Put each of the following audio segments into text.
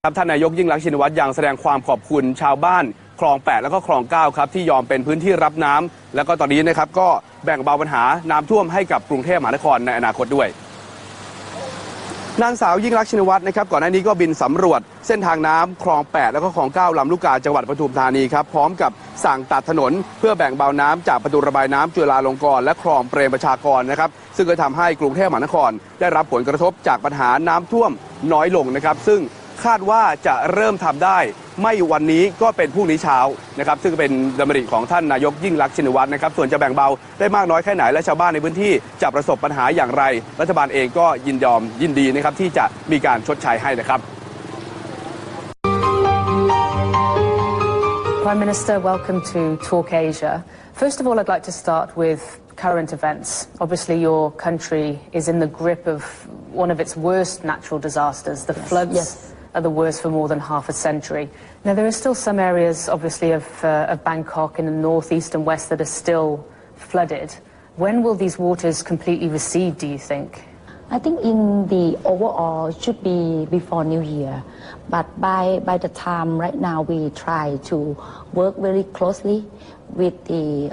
ท่านนายกยิ่งลักษณ์ชินวัตรยังแสดงความขอบคุณชาวบ้านคลอง 8 แล้วก็คลอง 9 ครับที่ยอมเป็นพื้นที่รับน้ำแล้วก็ตอนนี้นะครับก็แบ่งเบาปัญหาน้ำท่วมให้กับกรุงเทพมหานครในอนาคตด้วยนางสาวยิ่งลักษณ์ชินวัตรนะครับก่อนหน้านี้ก็บินสำรวจเส้นทางน้ำคลอง 8 แล้วก็คลอง 9 ลำลูกกาจังหวัดปทุมธานีครับพร้อมกับสั่งตัดถนนเพื่อแบ่งเบาน้ำจากประตูระบายน้ำจุฬาลงกรณ์และคลองเปรมประชากรนะครับซึ่งก็ทำให้กรุงเทพมหานครได้รับผลกระทบจากปัญหาน้ำท่วมน้อยลงนะครับซึ่งคาดว่าจะเริ่มทำได้ไม่วันนี้ก็เป็นพรุ่งนี้เช้านะครับซึ่งเป็นดำริของท่านนายกยิ่งลักษณ์ชินวัตรนะครับส่วนจะแบ่งเบาได้มากน้อยแค่ไหนและชาวบ้านในพื้นที่จะประสบปัญหาอย่างไรรัฐบาลเองก็ยินดีนะครับที่จะมีการชดใช้ให้นะครับ Prime Minister, welcome to Talk Asia. First of all, I'd like to start with current events. Obviously, your country is in the grip of one of its worst natural disasters. The floods are the worst for more than half a century. Now, there are still some areas, obviously, of Bangkok in the northeast and west that are still flooded. When will these waters completely recede, do you think? I think in the overall should be before New Year, but by the time right now we try to work very closely with the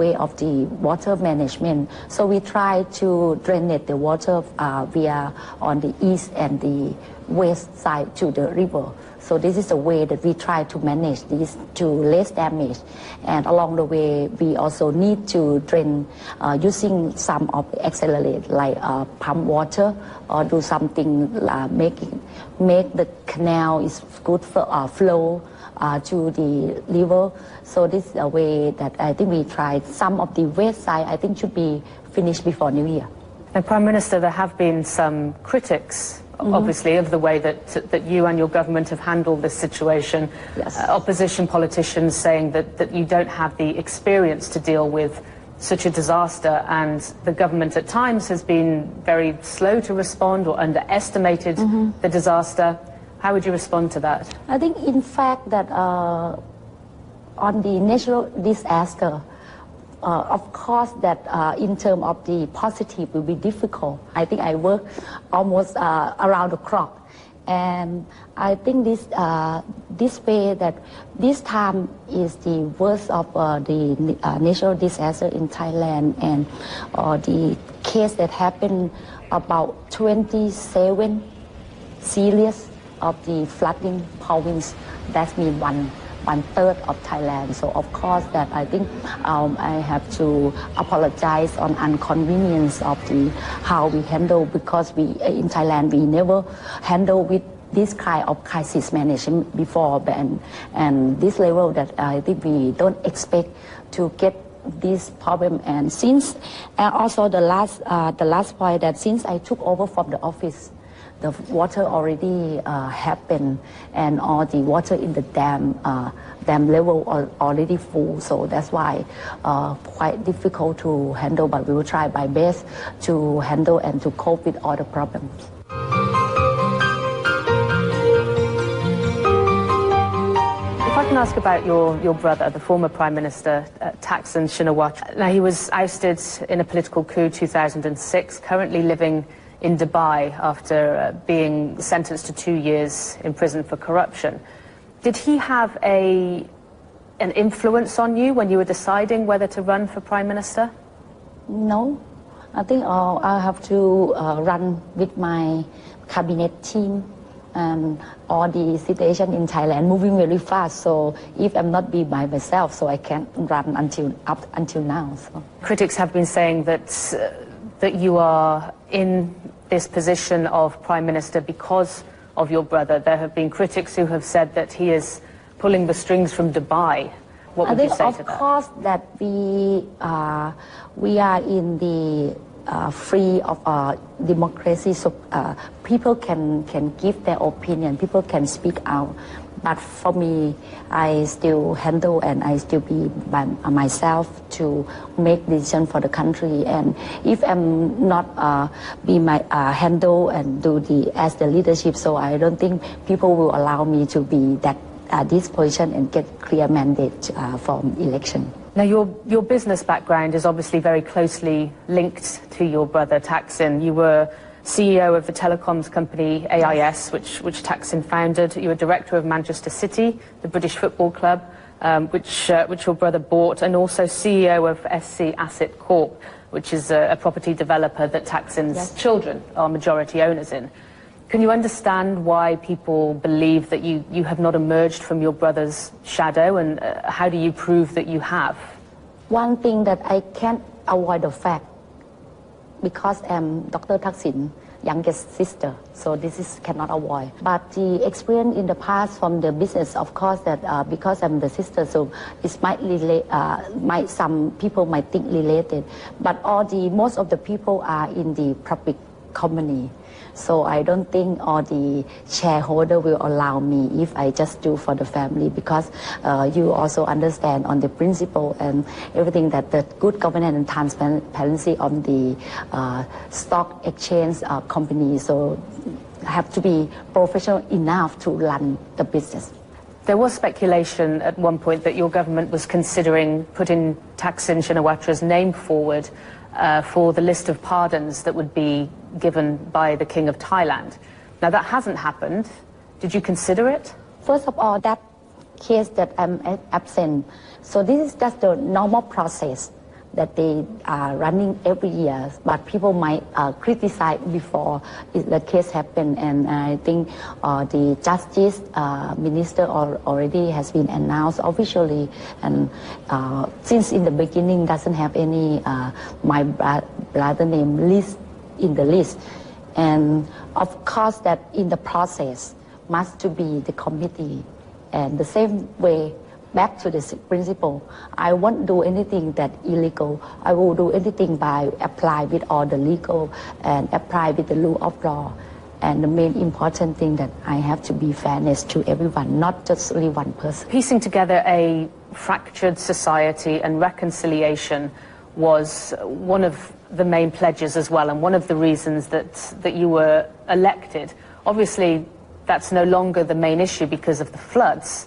way of the water management. So we try to drainage the water via on the east and the west side to the river. So this is a way that we try to manage this to less damage. And along the way, we also need to drain using some of the accelerate like pump water or do something make the canal is good for flow to the river. So this is a way that I think we tried. Some of the west side I think should be finished before New Year. And Prime Minister, there have been some critics obviously, of the way that you and your government have handled this situation. Yes. Opposition politicians saying that you don't have the experience to deal with such a disaster, and the government at times has been very slow to respond or underestimated the disaster. How would you respond to that? I think, in fact, that on the natural disaster, of course, that in terms of the positive will be difficult. I think I work almost around the clock, and I think this way that this time is the worst of the natural disaster in Thailand, and the case that happened about 27 serious of the flooding province. That's mean one-third of Thailand. So of course that I think I have to apologize on inconvenience of how we handle, because we in Thailand we never handle with this kind of crisis management before, and this level that I think we don't expect to get this problem. And since also the last point that since I took over from the office, the water already happened, and all the water in the dam level are already full. So that's why quite difficult to handle, but we will try by best to handle and to cope with all the problems. If I can ask about your brother, the former Prime Minister, Thaksin Shinawatra. Now, he was ousted in a political coup 2006, currently living in Dubai after being sentenced to 2 years in prison for corruption. Did he have an influence on you when you were deciding whether to run for Prime Minister? No. I think I have to run with my cabinet team, and all the situation in Thailand moving very fast. So if I'm not be by myself, so I can't run until now. So. Critics have been saying that you are in this position of Prime Minister because of your brother. There have been critics who have said that he is pulling the strings from Dubai. What would you say to that? I think, of course, that we are in the free of democracy, so people can give their opinion, people can speak out. But for me, I still handle and I still be by myself to make decision for the country. And if I'm not be my handle and do as the leadership, so I don't think people will allow me to be this position and get clear mandate from election. Now, your business background is obviously very closely linked to your brother Thaksin. You were CEO of the telecoms company AIS, which Thaksin founded. You were director of Manchester City, the British football club, which your brother bought, and also CEO of SC Asset Corp, which is a property developer that Thaksin's children are majority owners in. Can you understand why people believe that you have not emerged from your brother's shadow, and how do you prove that you have? One thing that I can't avoid the fact, because I'm Dr. Thaksin's youngest sister, so this cannot avoid. But the experience in the past from the business, of course, that because I'm the sister, so it might some people might think related. But most of the people are in the public company. So I don't think all the shareholder will allow me if I just do for the family, because you also understand on the principle and everything that the good governance and transparency on the stock exchange company. So have to be professional enough to run the business. There was speculation at one point that your government was considering putting Thaksin Shinawatра's name forward for the list of pardons that would be given by the King of Thailand. Now that hasn't happened. Did you consider it? First of all, that case that I'm absent, so this is just the normal process that they are running every year, but people might criticize before the case happened, and I think the justice minister already has been announced officially, and since in the beginning doesn't have any my brother name list in the list, and of course that in the process must to be the committee, and the same way back to the principle. I won't do anything that illegal. I will do anything by apply with all the legal and apply with the rule of law. And the main important thing that I have to be fairness to everyone, not just only one person. Piecing together a fractured society and reconciliation was one of the main pledges as well, and one of the reasons that you were elected. Obviously, that's no longer the main issue because of the floods.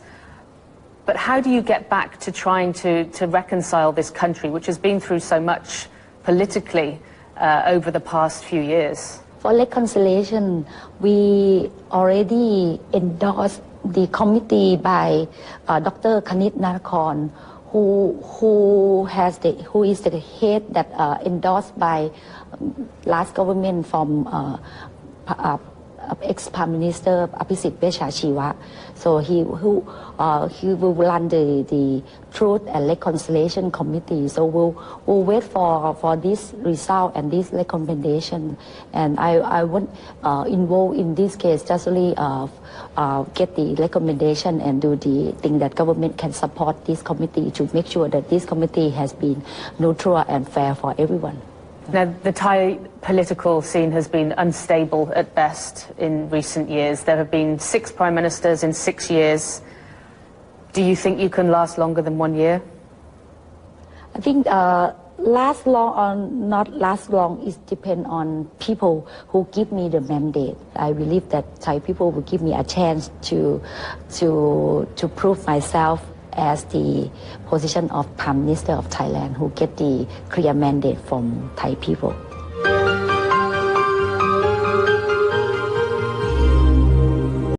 But how do you get back to trying to reconcile this country, which has been through so much politically over the past few years? For reconciliation, we already endorsed the committee by Dr. Kanit Narakorn, who is the head that endorsed by last government from ex-Prime Minister Apisit Pechachiwa. So he will run the Truth and Reconciliation Committee. So we'll wait for this result and this recommendation. And I won't involve in this case, just only get the recommendation and do the thing that government can support this committee to make sure that this committee has been neutral and fair for everyone. Now, the Thai political scene has been unstable at best in recent years. There have been 6 prime ministers in 6 years. Do you think you can last longer than 1 year? I think last long or not last long is depend on people who give me the mandate. I believe that Thai people will give me a chance to prove myself as the position of Prime Minister of Thailand, who get the clear mandate from Thai people.